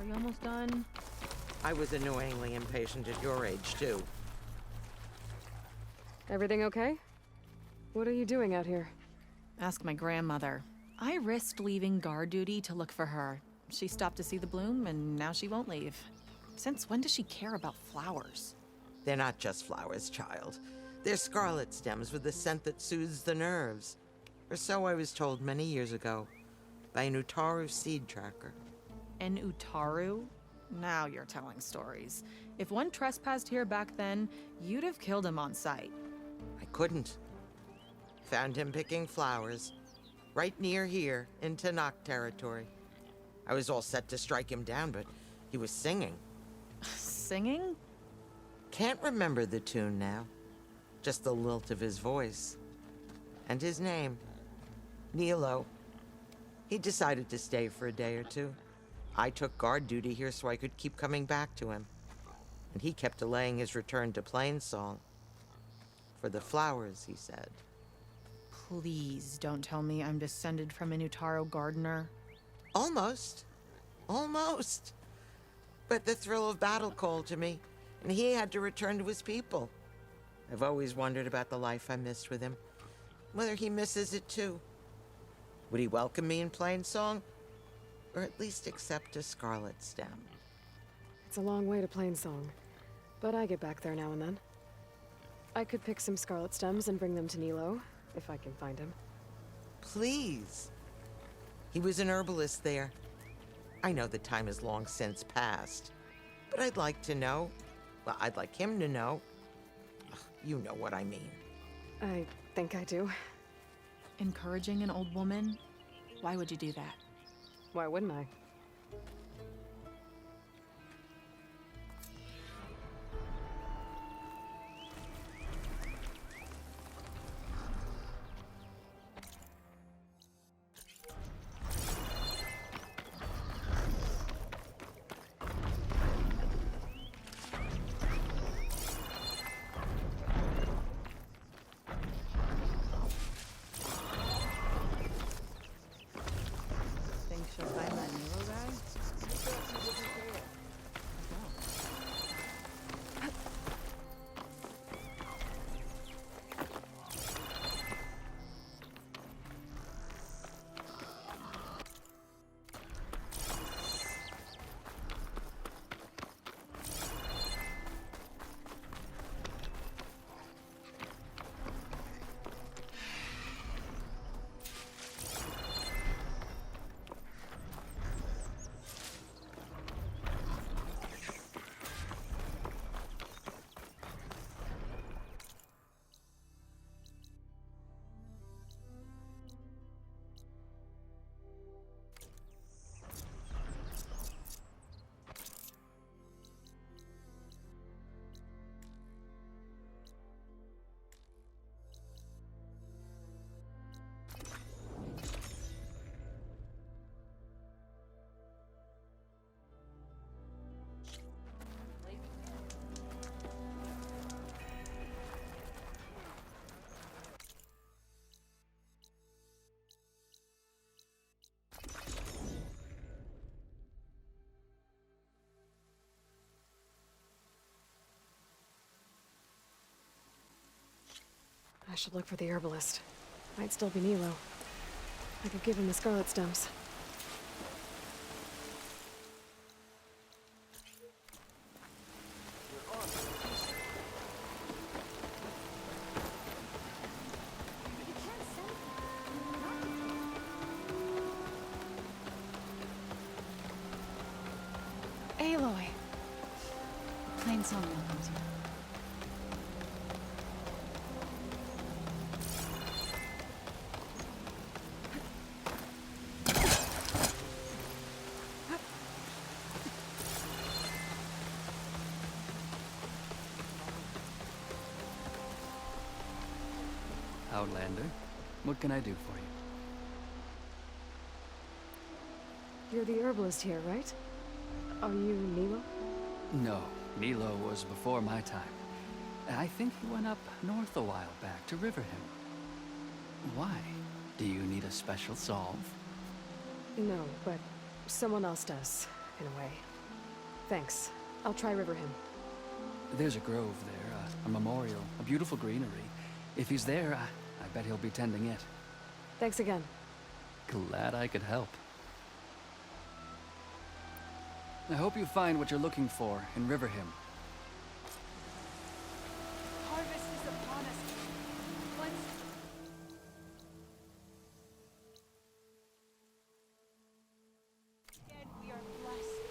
We almost done? I was annoyingly impatient at your age, too. Everything okay? What are you doing out here? Ask my grandmother. I risked leaving guard duty to look for her. She stopped to see the bloom, and now she won't leave. Since when does she care about flowers? They're not just flowers, child. They're scarlet stems with a scent that soothes the nerves. Or so I was told many years ago by an Utaru seed tracker. An Utaru? Now you're telling stories. If one trespassed here back then, you'd have killed him on sight. I couldn't. Found him picking flowers, right near here in Tanakh territory. I was all set to strike him down, but he was singing. Singing? Can't remember the tune now. Just the lilt of his voice. And his name. Nilo. He decided to stay for a day or two. I took guard duty here so I could keep coming back to him. And he kept delaying his return to Plainsong. For the flowers, he said. Please don't tell me I'm descended from an Utaru gardener. Almost. Almost. But the thrill of battle called to me, and he had to return to his people. I've always wondered about the life I missed with him, whether he misses it too. Would he welcome me in Plainsong? Or at least accept a scarlet stem? It's a long way to Plainsong, but I get back there now and then. I could pick some scarlet stems and bring them to Nilo, if I can find him. Please. He was an herbalist there. I know the time has long since passed, but I'd like to know. Well, I'd like him to know. Ugh, you know what I mean. I think I do. Encouraging an old woman? Why would you do that? Why wouldn't I? Think she'll find that Nilo guy? I should look for the herbalist. Might still be Nilo. I could give him the scarlet stems. Aloy! Plainsong welcomes you. Outlander, what can I do for you? You're the herbalist here, right? Are you Nilo? No, Nilo was before my time. I think he went up north a while back to Riverhim. Why? Do you need a special solve? No, but someone else does, in a way. Thanks. I'll try Riverhim. There's a grove there, a memorial, a beautiful greenery. If he's there, I bet he'll be tending it. Thanks again. Glad I could help. I hope you find what you're looking for in Riverhim. Harvest is upon us. Once again, we are blessed.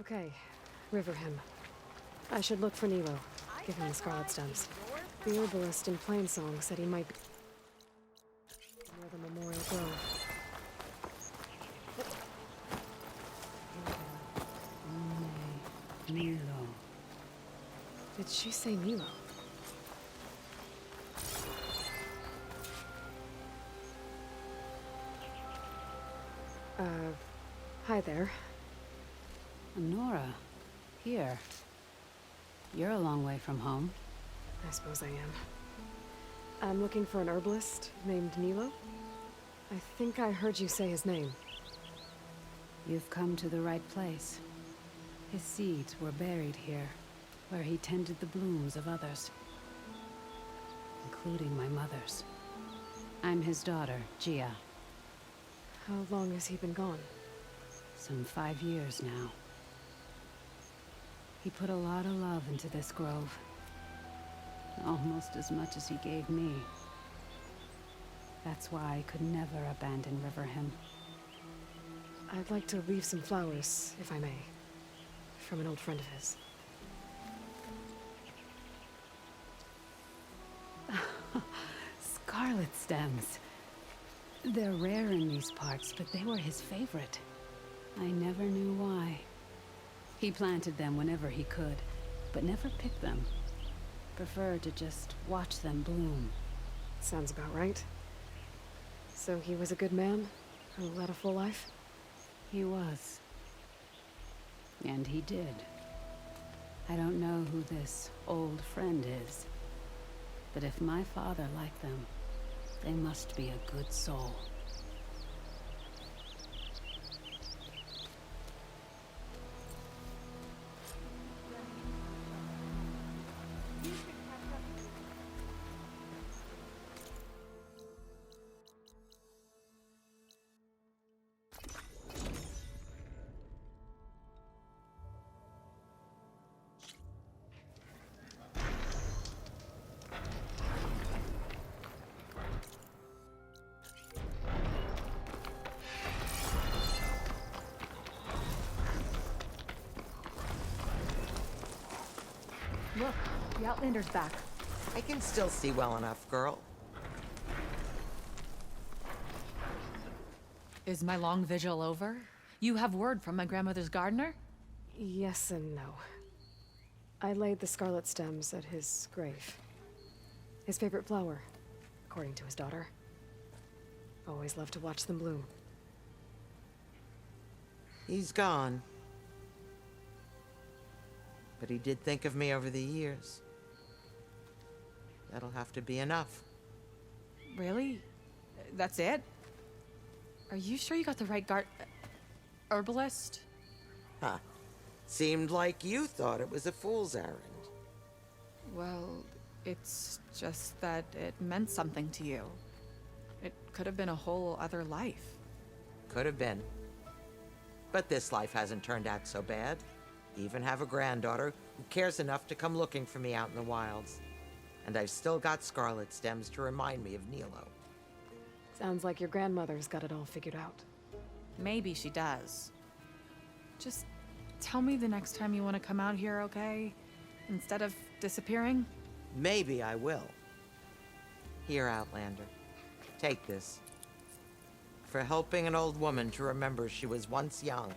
Okay, Riverhim. I should look for Nilo. Give him the Scarlet Stems. The herbalist in Plainsong said he might be near the Memorial Grove. Nilo. Did she say Nilo? Hi there. Nora, here. You're a long way from home. I suppose I am. I'm looking for an herbalist named Nilo. I think I heard you say his name. You've come to the right place. His seeds were buried here, where he tended the blooms of others, including my mother's. I'm his daughter, Gia. How long has he been gone? Some 5 years now. He put a lot of love into this grove. Almost as much as he gave me. That's why I could never abandon Riverhim. I'd like to leave some flowers, if I may. From an old friend of his. Scarlet stems. They're rare in these parts, but they were his favorite. I never knew why. He planted them whenever he could, but never picked them. Preferred to just watch them bloom. Sounds about right. So he was a good man who led a full life? He was. And he did. I don't know who this old friend is, but if my father liked them, they must be a good soul. Look, the Outlander's back. I can still see well enough, girl. Is my long vigil over? You have word from my grandmother's gardener? Yes and no. I laid the scarlet stems at his grave. His favorite flower, according to his daughter. Always loved to watch them bloom. He's gone. But he did think of me over the years. That'll have to be enough. Really? That's it? Are you sure you got the right herbalist? Huh. Seemed like you thought it was a fool's errand. Well, it's just that it meant something to you. It could have been a whole other life. Could have been. But this life hasn't turned out so bad. Even have a granddaughter who cares enough to come looking for me out in the wilds. And I've still got scarlet stems to remind me of Nilo. Sounds like your grandmother's got it all figured out. Maybe she does. Just tell me the next time you want to come out here, okay? Instead of disappearing? Maybe I will. Here, Outlander. Take this. For helping an old woman to remember she was once young.